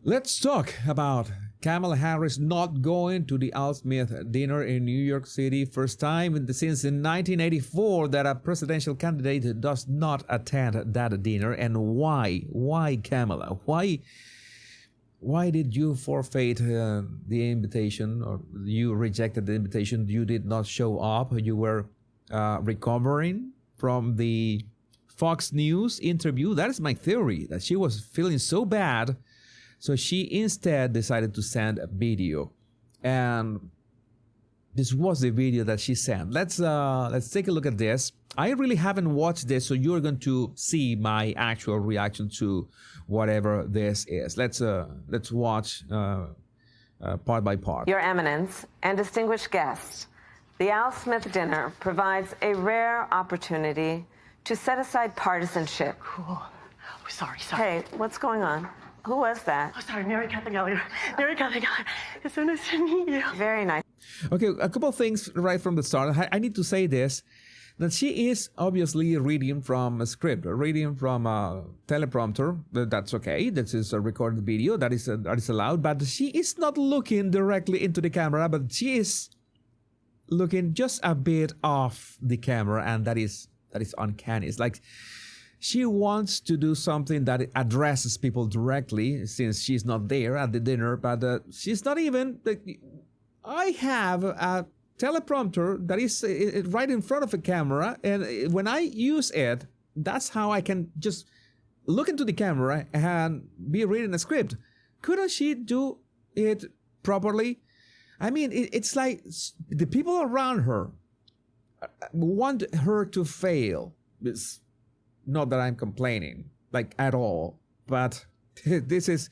Let's talk about Kamala Harris not going to the Al Smith dinner in New York City. First time since in 1984 that a presidential candidate does not attend that dinner. And why? Why, Kamala? Why did you forfeit the invitation, or you rejected the invitation? You did not show up. You were recovering from the Fox News interview. That is my theory, that she was feeling so bad. So she instead decided to send a video, and this was the video that she sent. Let's take a look at this. I really haven't watched this, so you're going to see my actual reaction to whatever this is. Let's watch part by part. Your Eminence and distinguished guests, the Al Smith dinner provides a rare opportunity to set aside partisanship. Cool. Oh, sorry. Hey, what's going on? Who was that? Oh, sorry, Mary Catherine Gallagher. Mary Catherine Gallagher. It's so nice to meet you. Very nice. Okay, a couple of things right from the start. I need to say this, that she is obviously reading from a script, reading from a teleprompter. That's okay. This is a recorded video. That is allowed. But she is not looking directly into the camera, but she is looking just a bit off the camera, and that is uncanny. It's like she wants to do something that addresses people directly, since she's not there at the dinner, but she's not even... I have a teleprompter that is right in front of a camera, and when I use it, that's how I can just look into the camera and be reading a script. Couldn't she do it properly? I mean, it's like the people around her want her to fail. It's not that I'm complaining, like, at all, but this is,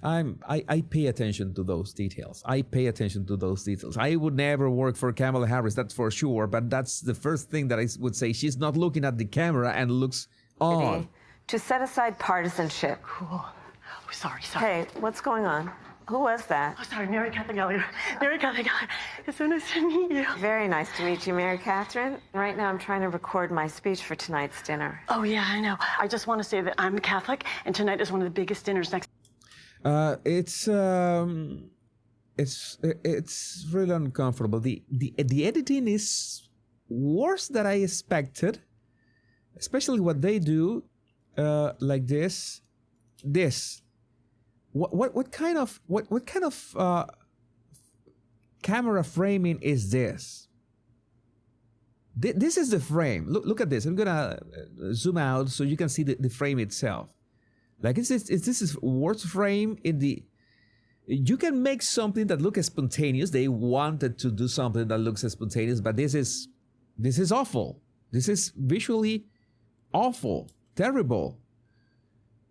I pay attention to those details. I would never work for Kamala Harris, that's for sure, but that's the first thing that I would say. She's not looking at the camera and looks odd. To set aside partisanship. Cool. Oh, sorry. Hey, what's going on? Who was that? Oh, sorry, Mary Catherine Gallagher. Mary Catherine Gallagher. It's so nice to meet you. Very nice to meet you, Mary Catherine. Right now I'm trying to record my speech for tonight's dinner. Oh, yeah, I know. I just want to say that I'm Catholic, and tonight is one of the biggest dinners next... It's really uncomfortable. The editing is worse than I expected, especially what they do, like this. What kind of camera framing is this? This is the frame. Look at this. I'm gonna zoom out so you can see the frame itself. Like, this is worst frame in the... You can make something that looks spontaneous. They wanted to do something that looks spontaneous, but this is awful. This is visually awful, terrible.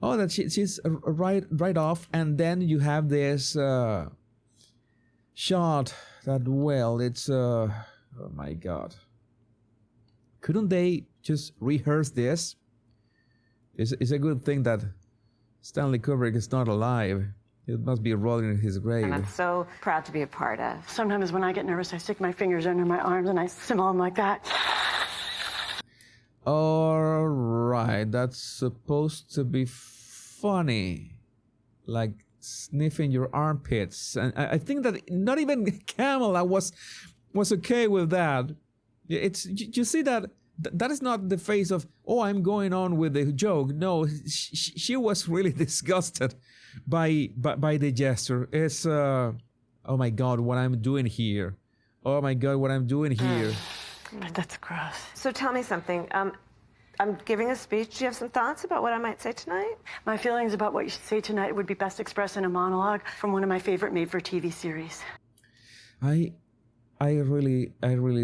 Oh, that she's right off, and then you have this shot that, well, it's oh my God. Couldn't they just rehearse this? It's a good thing that Stanley Kubrick is not alive. It must be rolling in his grave. And I'm so proud to be a part of. Sometimes when I get nervous, I stick my fingers under my arms and I simmer them like that. All right, that's supposed to be funny, like sniffing your armpits, and I think that not even Kamala was okay with that. It's, you see that is not the face of, oh, I'm going on with the joke. No, she was really disgusted by the gesture. It's oh my God, what I'm doing here. Oh my God, what I'm doing here. But that's gross. So tell me something. I'm giving a speech. Do you have some thoughts about what I might say tonight? My feelings about what you say tonight would be best expressed in a monologue from one of my favorite made-for-TV series. I really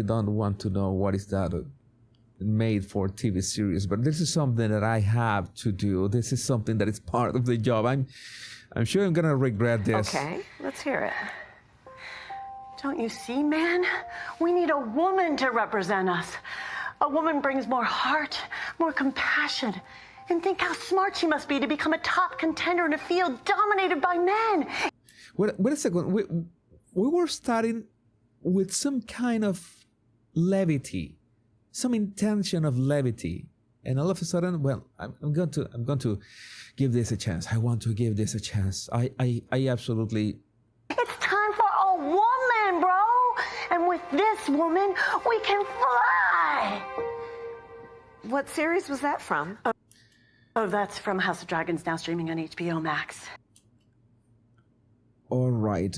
don't want to know what is that made-for-TV series, but this is something that I have to do. This is something that is part of the job. I'm sure I'm gonna regret this. Okay, let's hear it. Don't you see, man? We need a woman to represent us. A woman brings more heart, more compassion. And think how smart she must be to become a top contender in a field dominated by men. Wait a second. We were starting with some kind of levity, some intention of levity. And all of a sudden, well, I'm going to give this a chance. I want to give this a chance. I absolutely. It's time for a woman, bro. And with this woman, we can fly. What series was that from? Oh, that's from House of Dragons, now streaming on HBO Max. All right.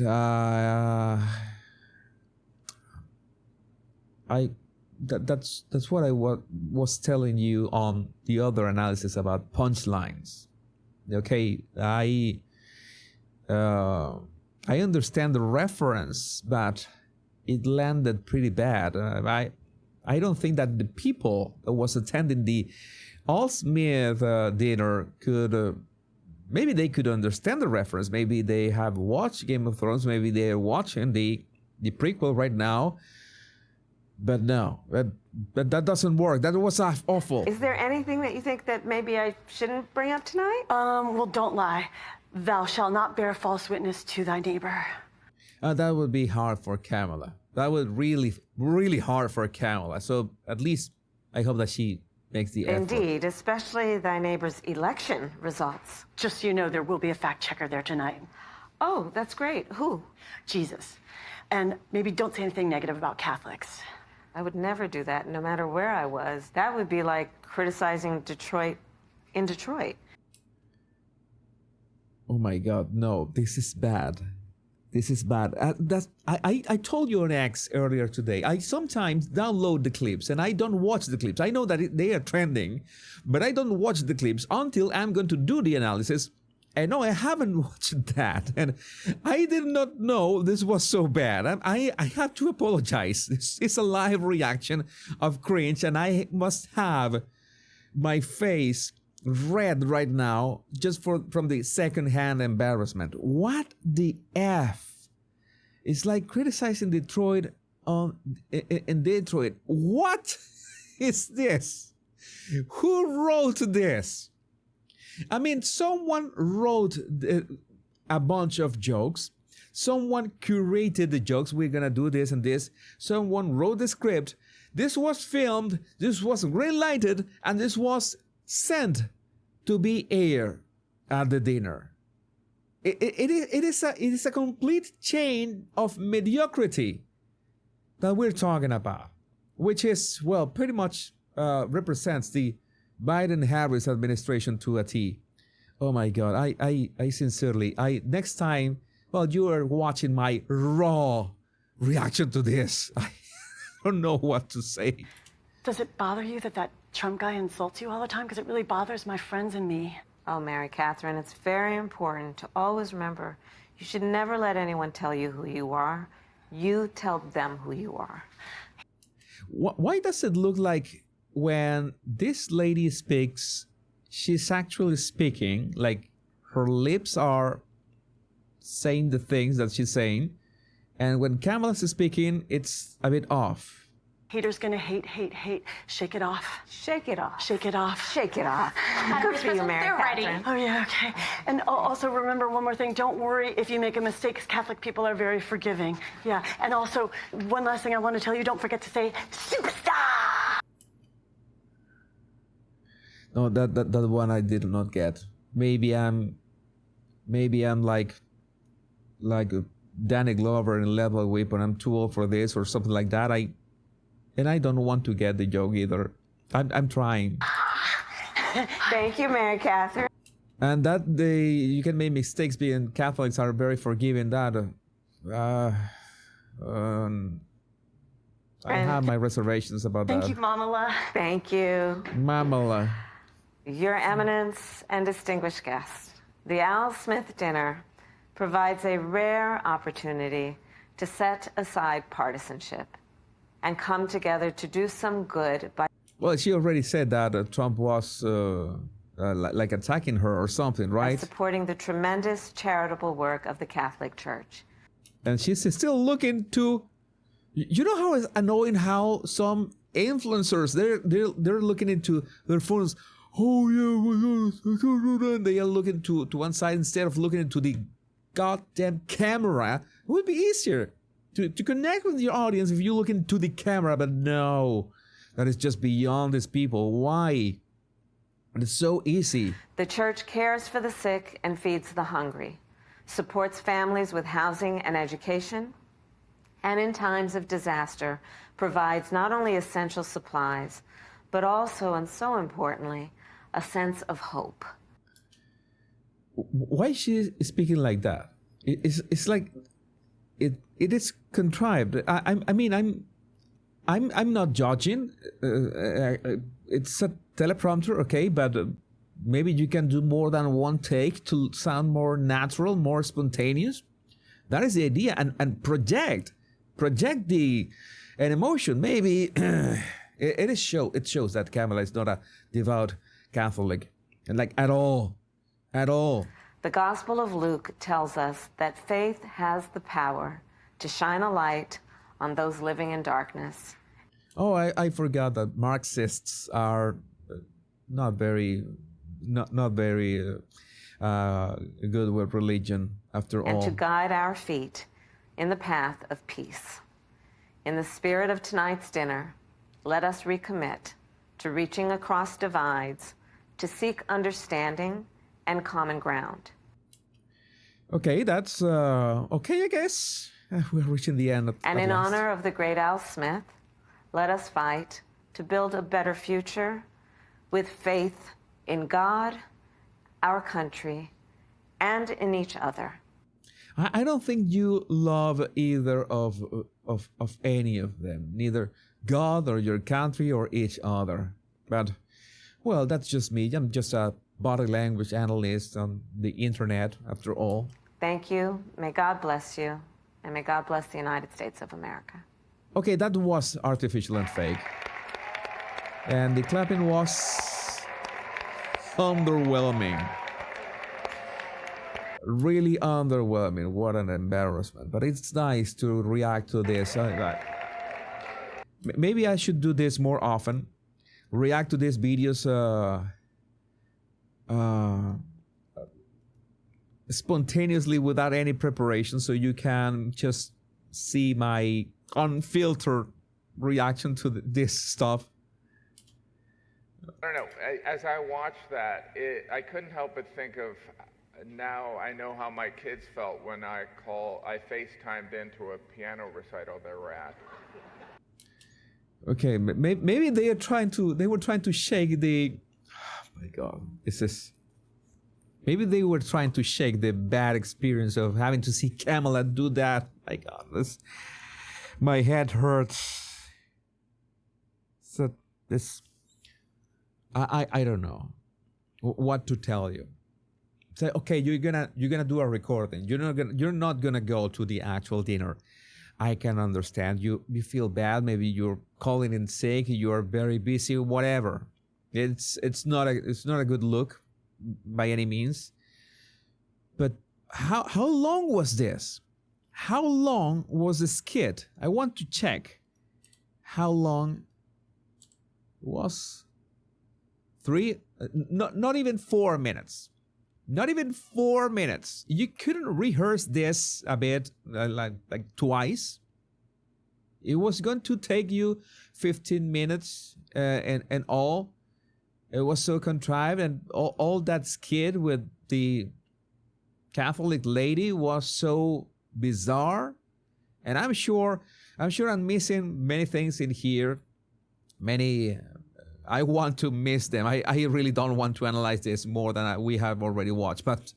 That's what I was telling you on the other analysis about punchlines. Okay, I understand the reference, but it landed pretty bad. I don't think that the people that was attending the All Smith dinner could. Maybe they could understand the reference. Maybe they have watched Game of Thrones. Maybe they are watching the prequel right now. But no, that doesn't work. That was awful. Is there anything that you think that maybe I shouldn't bring up tonight? Well, don't lie. Thou shalt not bear false witness to thy neighbor. That would be hard for Kamala. That would really, really hard for Kamala. So at least I hope that she makes the effort. Indeed, especially thy neighbor's election results. Just so you know, there will be a fact checker there tonight. Oh, that's great. Who? Jesus. And maybe don't say anything negative about Catholics. I would never do that, no matter where I was. That would be like criticizing Detroit in Detroit. Oh my God, no, this is bad. This is bad. I told you on X earlier today, I sometimes download the clips and I don't watch the clips. I know that they are trending, but I don't watch the clips until I'm going to do the analysis. And no, I haven't watched that. And I did not know this was so bad. I have to apologize. It's a live reaction of cringe, and I must have my face red right now just from the second-hand embarrassment. What the F? It's like criticizing Detroit in Detroit. What is this? Who wrote this? I mean, someone wrote a bunch of jokes. Someone curated the jokes. We're going to do this and this. Someone wrote the script. This was filmed. This was green-lighted. And this was sent to be aired at the dinner. It is a complete chain of mediocrity that we're talking about, which is, well, pretty much represents the Biden-Harris administration to a T. Oh my God, I sincerely, next time, well, you are watching my raw reaction to this. I don't know what to say. Does it bother you that Trump guy insults you all the time? Because it really bothers my friends and me. Oh, Mary Catherine, it's very important to always remember you should never let anyone tell you who you are. You tell them who you are. Why does it look like when this lady speaks, she's actually speaking, like her lips are saying the things that she's saying, and when Kamala is speaking, it's a bit off. Haters gonna hate, hate, hate. Shake it off. Shake it off. Shake it off. Shake it off. Good for you, Mary Catherine. Oh, yeah, okay. And also remember one more thing. Don't worry if you make a mistake, 'cause Catholic people are very forgiving. Yeah, and also, one last thing I want to tell you, don't forget to say, superstar! No, that one I did not get. Maybe I'm like Danny Glover in Lethal Weapon. I'm too old for this or something like that. I don't want to get the joke either. I'm trying. Thank you, Mary Catherine. And that you can make mistakes, being Catholics are very forgiving. That I have my reservations about that. Thank you, Kamala. Thank you. Kamala. Your Eminence and distinguished guests, the Al Smith dinner provides a rare opportunity to set aside partisanship and come together to do some good by... Well, she already said that Trump was like attacking her or something, right? supporting the tremendous charitable work of the Catholic Church. And she's still looking to... You know how it's annoying how some influencers, they're looking into their phones. Oh yeah, they are looking to one side instead of looking into the goddamn camera. It would be easier to connect with your audience if you look into the camera, but no, that is just beyond these people. Why? It's so easy. The church cares for the sick and feeds the hungry, supports families with housing and education, and in times of disaster, provides not only essential supplies, but also, and so importantly, a sense of hope. Why is she speaking like that? It's like it is contrived. I'm not judging. It's a teleprompter, okay, but maybe you can do more than one take to sound more natural, more spontaneous. That is the idea, and project an emotion. Maybe it shows that Kamala is not a devout Catholic, and like at all. The Gospel of Luke tells us that faith has the power to shine a light on those living in darkness. Oh, I forgot that Marxists are not very good with religion after And all. to guide our feet in the path of peace. In the spirit of tonight's dinner, let us recommit to reaching across divides, to seek understanding and common ground. Okay, that's okay, I guess. We're reaching the end. And at in last. honor of the great Al Smith, let us fight to build a better future with faith in God, our country, and in each other. I don't think you love either of any of them, neither God or your country or each other. But well, that's just me. I'm just a body language analyst on the internet, after all. Thank you. May God bless you, and may God bless the United States of America. Okay, that was artificial and fake. And the clapping was underwhelming. Really underwhelming. What an embarrassment. But it's nice to react to this. Maybe I should do this more often. React to these videos spontaneously without any preparation, so you can just see my unfiltered reaction to this stuff. I don't know. As I watched that, I couldn't help but think of, now I know how my kids felt when I FaceTimed into a piano recital they were at. Okay, maybe they were trying to shake the, oh my God, maybe they were trying to shake the bad experience of having to see Kamala do that. My God, my head hurts. So I don't know what to tell you. Say, okay, you're gonna do a recording. You're not gonna go to the actual dinner. I can understand. You feel bad. Maybe you're calling in sick. You're very busy. Whatever. It's not a good look by any means. But how long was this? How long was the skit? I want to check. How long was not even 4 minutes. Not even 4 minutes. You couldn't rehearse this a bit, like twice. It was going to take you 15 minutes and all. It was so contrived, and all that skit with the Catholic lady was so bizarre. And I'm sure I'm missing many things in here. I want to miss them. I really don't want to analyze this more than we have already watched. But